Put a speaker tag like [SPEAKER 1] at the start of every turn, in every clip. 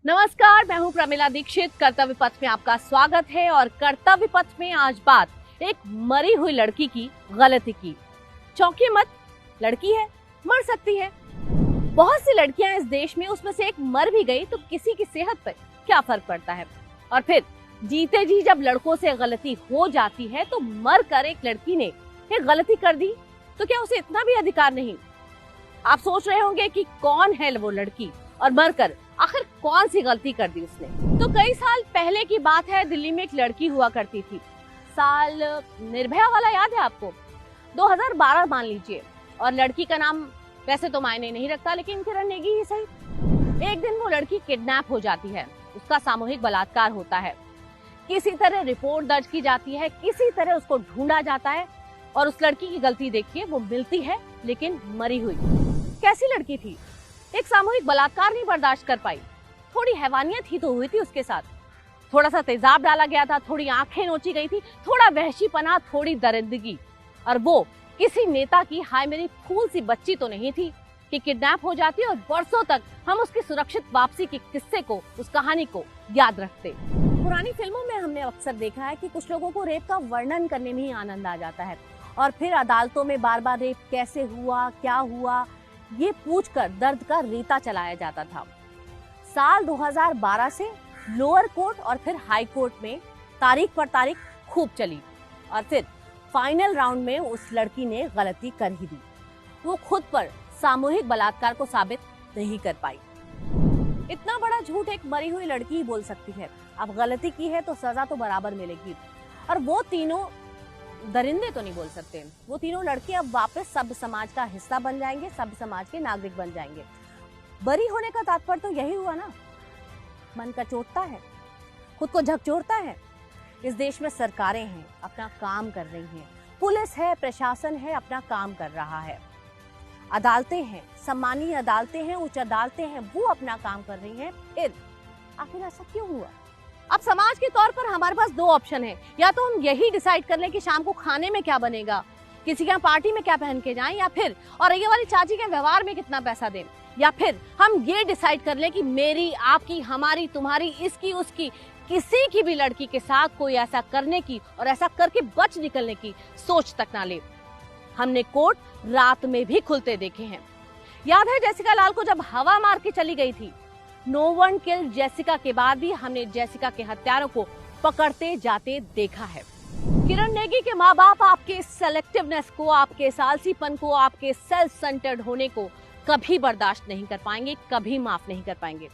[SPEAKER 1] नमस्कार, मैं हूं प्रमिला दीक्षित। कर्तव्य पथ में आपका स्वागत है। और कर्तव्य पथ में आज बात एक मरी हुई लड़की की गलती की। चौंकिए मत, लड़की है, मर सकती है। बहुत सी लड़कियां इस देश में, उसमें से एक मर भी गई तो किसी की सेहत पर क्या फर्क पड़ता है। और फिर जीते जी जब लड़कों से गलती हो जाती है तो मर कर एक लड़की ने एक गलती कर दी तो क्या उसे इतना भी अधिकार नहीं? आप सोच रहे होंगे कि कौन है वो लड़की और मरकर आखिर कौन सी गलती कर दी उसने। तो कई साल पहले की बात है, दिल्ली में एक लड़की हुआ करती थी। साल निर्भया वाला याद है आपको? 2012 मान लीजिए। और लड़की का नाम वैसे तो मायने नहीं रखता, लेकिन किरण नेगी ही सही। एक दिन वो लड़की किडनैप हो जाती है, उसका सामूहिक बलात्कार होता है। किसी तरह रिपोर्ट दर्ज की जाती है, किसी तरह उसको ढूंढा जाता है और उस लड़की की गलती देखिए, वो मिलती है लेकिन मरी हुई। कैसी लड़की थी? एक सामूहिक बलात्कार नहीं बर्दाश्त कर पाई। थोड़ी हैवानियत ही तो हुई थी उसके साथ, थोड़ा सा तेजाब डाला गया था, थोड़ी आंखें नोची गई थी, थोड़ा वहशीपना, थोड़ी दरिंदगी। और वो किसी नेता की हाय मेरी फूल सी बच्ची तो नहीं थी कि किडनैप हो जाती और बरसों तक हम उसकी सुरक्षित वापसी के किस्से को, उस कहानी को याद रखते। पुरानी फिल्मों में हमने अक्सर देखा है कि कुछ लोगों को रेप का वर्णन करने में ही आनंद आ जाता है और फिर अदालतों में बार बार रेप कैसे हुआ, क्या हुआ, ये पूछकर दर्द का रेता चलाया जाता था। साल 2012 से लोअर कोर्ट और फिर हाई कोर्ट में तारीख पर तारीख खूब चली और फिर फाइनल राउंड में उस लड़की ने गलती कर ही दी। वो खुद पर सामूहिक बलात्कार को साबित नहीं कर पाई। इतना बड़ा झूठ एक मरी हुई लड़की ही बोल सकती है। अब गलती की है तो सजा तो बराबर मिलेगी। और वो तीनों दरिंदे तो नहीं बोल सकते, वो तीनों लड़के अब वापस सभ्य समाज का हिस्सा बन जाएंगे, सभ्य समाज के नागरिक बन जाएंगे। बरी होने का तात्पर्य तो यही हुआ ना। मन का चोटता है, खुद को झकझोरता है। इस देश में सरकारें हैं, अपना काम कर रही हैं, पुलिस है, प्रशासन है, अपना काम कर रहा है, अदालतें हैं, सम्मानीय अदालतें हैं, उच्च अदालतें हैं, वो अपना काम कर रही हैं। फिर आखिर ऐसा क्यों हुआ? अब समाज के तौर पर हमारे पास दो ऑप्शन है। या तो हम यही डिसाइड कर लें कि शाम को खाने में क्या बनेगा, किसी के पार्टी में क्या पहन के जाएं, या फिर और ये वाली चाची के व्यवहार में कितना पैसा दें, या फिर हम ये डिसाइड कर लें कि मेरी, आपकी, हमारी, तुम्हारी, इसकी, उसकी, किसी की भी लड़की के साथ कोई ऐसा करने की और ऐसा करके बच निकलने की सोच तक ना ले। हमने कोर्ट रात में भी खुलते देखे हैं। याद है जेसिका लाल को जब हवा मार के चली गई थी? नो वन किल्ड जेसिका के बाद भी हमने जेसिका के हत्यारों को पकड़ते जाते देखा है। किरण नेगी के माँ बाप आपके सेलेक्टिवनेस को, आपके सालसीपन को, आपके सेल्फ सेंटर्ड होने को कभी बर्दाश्त नहीं कर पाएंगे, कभी माफ नहीं कर पाएंगे।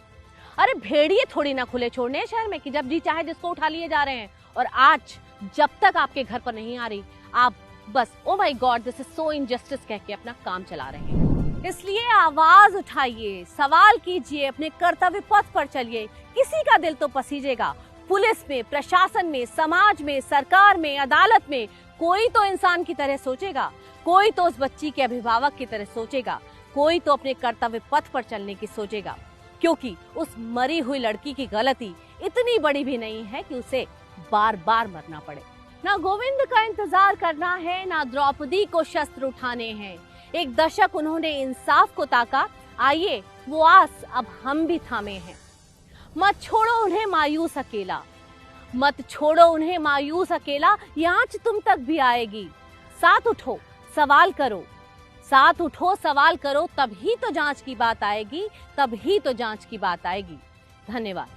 [SPEAKER 1] अरे भेड़िए थोड़ी ना खुले छोड़ने शहर में कि जब जी चाहे जिसको उठा लिए जा रहे हैं। और आज जब तक आपके घर पर नहीं आ रही, आप बस oh my God this is so injustice कह के अपना काम चला रहे हैं। इसलिए आवाज उठाइए, सवाल कीजिए, अपने कर्तव्य पथ पर चलिए। किसी का दिल तो पसीजेगा। पुलिस में, प्रशासन में, समाज में, सरकार में, अदालत में कोई तो इंसान की तरह सोचेगा, कोई तो उस बच्ची के अभिभावक की तरह सोचेगा, कोई तो अपने कर्तव्य पथ पर चलने की सोचेगा। क्योंकि उस मरी हुई लड़की की गलती इतनी बड़ी भी नहीं है कि उसे बार बार मरना पड़े। ना गोविंद का इंतजार करना है, ना द्रौपदी को शस्त्र उठाने हैं। एक दशक उन्होंने इंसाफ को ताका, आइए वो आस अब हम भी थामे हैं। मत छोड़ो उन्हें मायूस अकेला, मत छोड़ो उन्हें मायूस अकेला, ये आँच तुम तक भी आएगी। साथ उठो, सवाल करो, साथ उठो, सवाल करो, तभी तो जांच की बात आएगी, तभी तो जांच की बात आएगी। धन्यवाद।